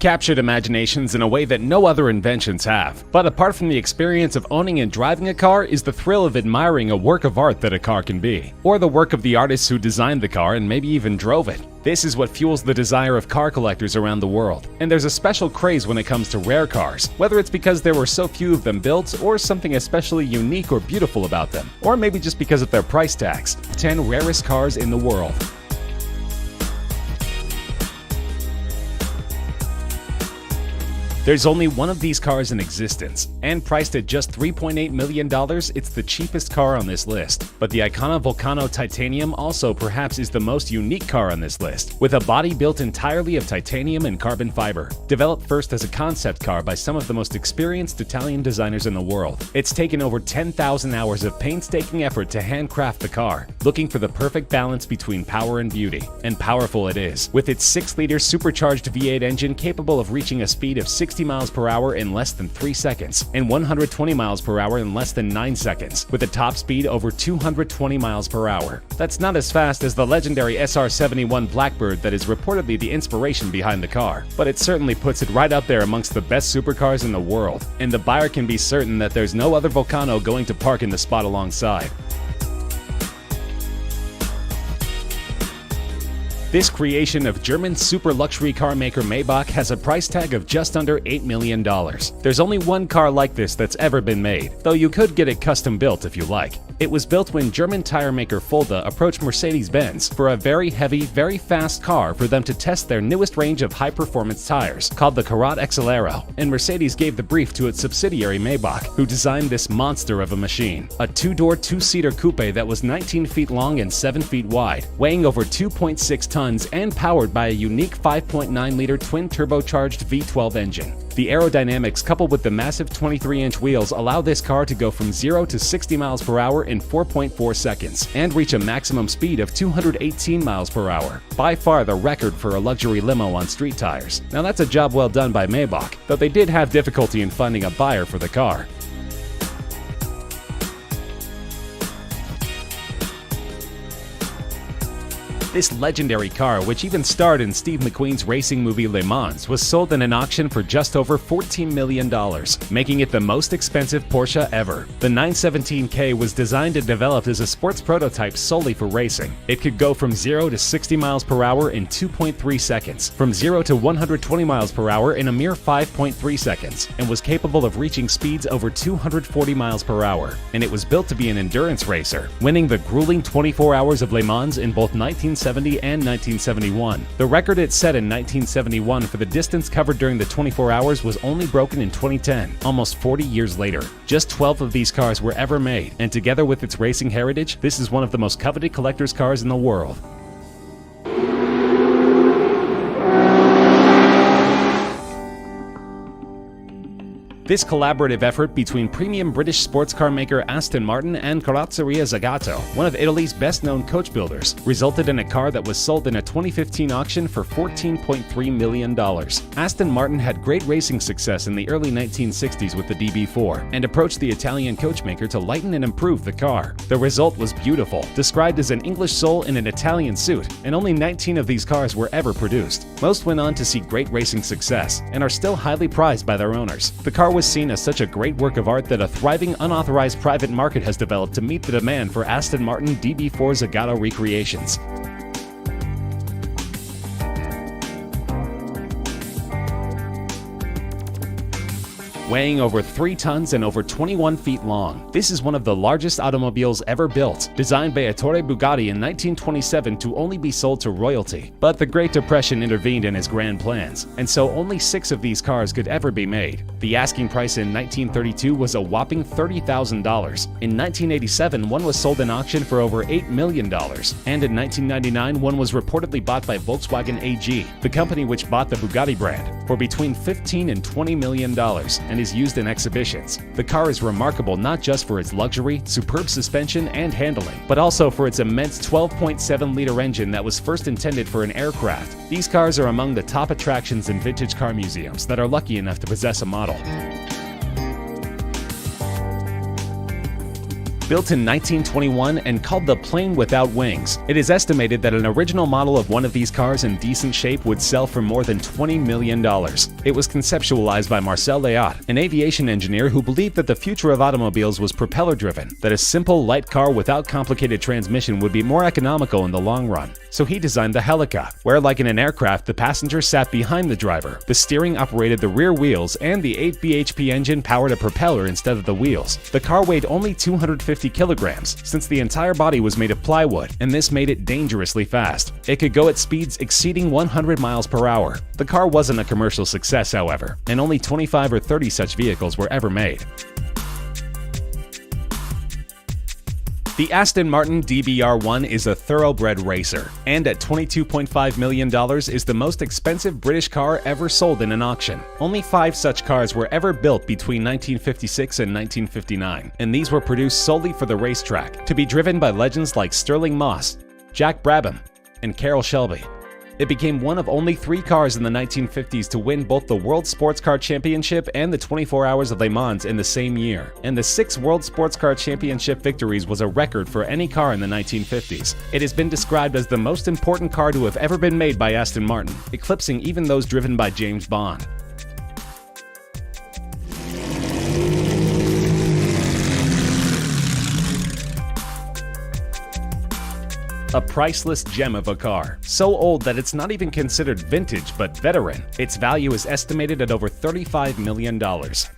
captured imaginations in a way that no other inventions have. But apart from the experience of owning and driving a car is the thrill of admiring a work of art that a car can be, or the work of the artists who designed the car and maybe even drove it. This is what fuels the desire of car collectors around the world, and there's a special craze when it comes to rare cars, whether it's because there were so few of them built, or something especially unique or beautiful about them, or maybe just because of their price tags. 10 rarest cars in the world. There's only one of these cars in existence, and priced at just $3.8 million, it's the cheapest car on this list. But the Icona Volcano Titanium also perhaps is the most unique car on this list, with a body built entirely of titanium and carbon fiber. Developed first as a concept car by some of the most experienced Italian designers in the world, it's taken over 10,000 hours of painstaking effort to handcraft the car, looking for the perfect balance between power and beauty. And powerful it is, with its 6-liter supercharged V8 engine capable of reaching a speed of 60 miles per hour in less than 3 seconds, and 120 miles per hour in less than 9 seconds, with a top speed over 220 miles per hour. That's not as fast as the legendary SR-71 Blackbird that is reportedly the inspiration behind the car, but it certainly puts it right up there amongst the best supercars in the world, and the buyer can be certain that there's no other Volcano going to park in the spot alongside. This creation of German super luxury car maker Maybach has a price tag of just under $8 million. There's only one car like this that's ever been made, though you could get it custom built if you like. It was built when German tire maker Fulda approached Mercedes-Benz for a very heavy, very fast car for them to test their newest range of high-performance tires, called the Karat XL, and Mercedes gave the brief to its subsidiary Maybach, who designed this monster of a machine. A 2-door, 2-seater coupe that was 19 feet long and 7 feet wide, weighing over 2.6 tons and powered by a unique 5.9-liter twin-turbocharged V12 engine. The aerodynamics coupled with the massive 23-inch wheels allow this car to go from 0 to 60 miles per hour in 4.4 seconds and reach a maximum speed of 218 miles per hour, by far the record for a luxury limo on street tires. Now that's a job well done by Maybach, though they did have difficulty in finding a buyer for the car. This legendary car, which even starred in Steve McQueen's racing movie Le Mans, was sold in an auction for just over $14 million, making it the most expensive Porsche ever. The 917K was designed and developed as a sports prototype solely for racing. It could go from 0 to 60 miles per hour in 2.3 seconds, from 0 to 120 miles per hour in a mere 5.3 seconds, and was capable of reaching speeds over 240 miles per hour. And it was built to be an endurance racer, winning the grueling 24 hours of Le Mans in both 1970 and 1971. The record it set in 1971 for the distance covered during the 24 hours was only broken in 2010, almost 40 years later. Just 12 of these cars were ever made, and together with its racing heritage, this is one of the most coveted collector's cars in the world. This collaborative effort between premium British sports car maker Aston Martin and Carrozzeria Zagato, one of Italy's best-known coach builders, resulted in a car that was sold in a 2015 auction for $14.3 million. Aston Martin had great racing success in the early 1960s with the DB4, and approached the Italian coachmaker to lighten and improve the car. The result was beautiful, described as an English soul in an Italian suit, and only 19 of these cars were ever produced. Most went on to see great racing success, and are still highly prized by their owners. The car was seen as such a great work of art that a thriving unauthorized private market has developed to meet the demand for Aston Martin DB4 Zagato recreations. Weighing over 3 tons and over 21 feet long, this is one of the largest automobiles ever built, designed by Ettore Bugatti in 1927 to only be sold to royalty. But the Great Depression intervened in his grand plans, and so only 6 of these cars could ever be made. The asking price in 1932 was a whopping $30,000. In 1987, one was sold in auction for over $8 million, and in 1999, one was reportedly bought by Volkswagen AG, the company which bought the Bugatti brand, for between $15 and $20 million, and is used in exhibitions. The car is remarkable not just for its luxury, superb suspension, and handling, but also for its immense 12.7-liter engine that was first intended for an aircraft. These cars are among the top attractions in vintage car museums that are lucky enough to possess a model. Built in 1921 and called the plane without wings, it is estimated that an original model of one of these cars in decent shape would sell for more than $20 million. It was conceptualized by Marcel Léaut, an aviation engineer who believed that the future of automobiles was propeller-driven, that a simple, light car without complicated transmission would be more economical in the long run. So he designed the Helica, where like in an aircraft, the passenger sat behind the driver, the steering operated the rear wheels, and the 8 bhp engine powered a propeller instead of the wheels. The car weighed only 250 kilograms, since the entire body was made of plywood, and this made it dangerously fast. It could go at speeds exceeding 100 miles per hour. The car wasn't a commercial success, however, and only 25 or 30 such vehicles were ever made. The Aston Martin DBR1 is a thoroughbred racer, and at $22.5 million is the most expensive British car ever sold in an auction. Only 5 such cars were ever built between 1956 and 1959, and these were produced solely for the racetrack, to be driven by legends like Stirling Moss, Jack Brabham, and Carroll Shelby. It became one of only 3 cars in the 1950s to win both the World Sports Car Championship and the 24 Hours of Le Mans in the same year, and the 6 World Sports Car Championship victories was a record for any car in the 1950s. It has been described as the most important car to have ever been made by Aston Martin, eclipsing even those driven by James Bond. A priceless gem of a car, so old that it's not even considered vintage but veteran. Its value is estimated at over $35 million.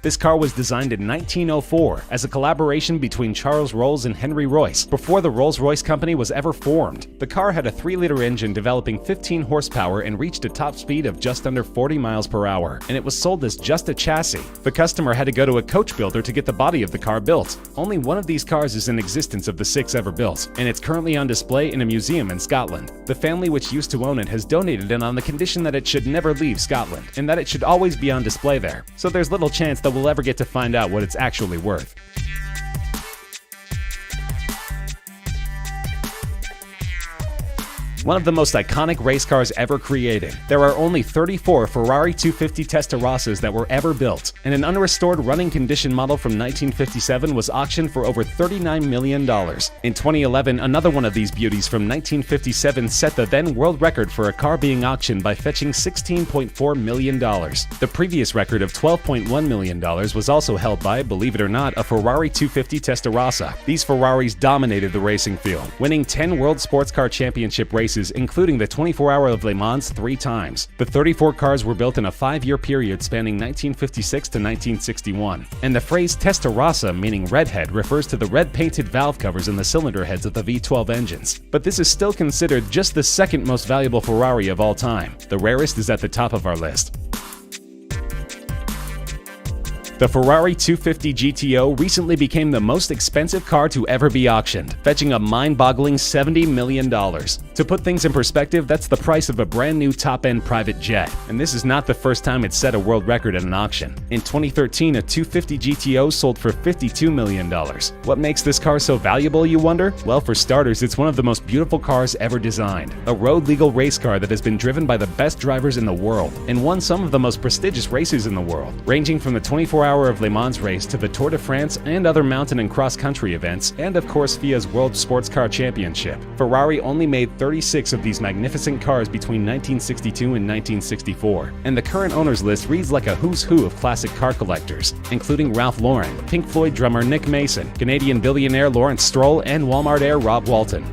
This car was designed in 1904 as a collaboration between Charles Rolls and Henry Royce, before the Rolls-Royce company was ever formed. The car had a 3-liter engine developing 15 horsepower and reached a top speed of just under 40 miles per hour, and it was sold as just a chassis. The customer had to go to a coach builder to get the body of the car built. Only one of these cars is in existence of the 6 ever built, and it's currently on display in a museum in Scotland. The family which used to own it has donated it on the condition that it should never leave Scotland, and that it should always be on display there, so there's little chance that we'll ever get to find out what it's actually worth. One of the most iconic race cars ever created. There are only 34 Ferrari 250 Testarossas that were ever built, and an unrestored running condition model from 1957 was auctioned for over $39 million. In 2011, another one of these beauties from 1957 set the then world record for a car being auctioned by fetching $16.4 million. The previous record of $12.1 million was also held by, believe it or not, a Ferrari 250 Testarossa. These Ferraris dominated the racing field, winning 10 World Sports Car Championship races, including the 24 Hour of Le Mans 3 times. The 34 cars were built in a 5-year period spanning 1956 to 1961, and the phrase Testarossa, meaning redhead, refers to the red-painted valve covers in the cylinder heads of the V12 engines. But this is still considered just the second most valuable Ferrari of all time. The rarest is at the top of our list. The Ferrari 250 GTO recently became the most expensive car to ever be auctioned, fetching a mind-boggling $70 million. To put things in perspective, that's the price of a brand new top-end private jet, and this is not the first time it's set a world record at an auction. In 2013, a 250 GTO sold for $52 million. What makes this car so valuable, you wonder? Well, for starters, it's one of the most beautiful cars ever designed. A road-legal race car that has been driven by the best drivers in the world, and won some of the most prestigious races in the world, ranging from the 24 Hour of Le Mans race to the Tour de France and other mountain and cross-country events, and of course FIA's World Sports Car Championship. Ferrari only made 36 of these magnificent cars between 1962 and 1964, and the current owners list reads like a who's who of classic car collectors, including Ralph Lauren, Pink Floyd drummer Nick Mason, Canadian billionaire Lawrence Stroll, and Walmart heir Rob Walton.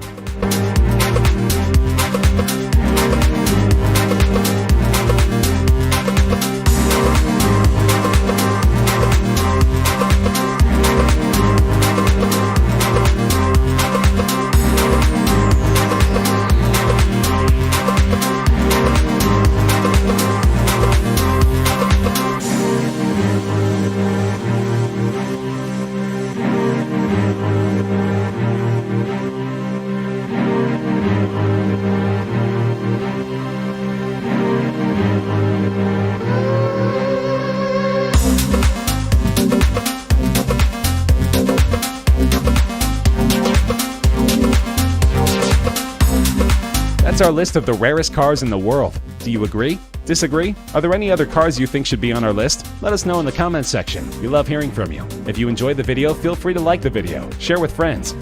That's our list of the rarest cars in the world. Do you agree? Disagree? Are there any other cars you think should be on our list? Let us know in the comments section. We love hearing from you. If you enjoyed the video, feel free to like the video, share with friends,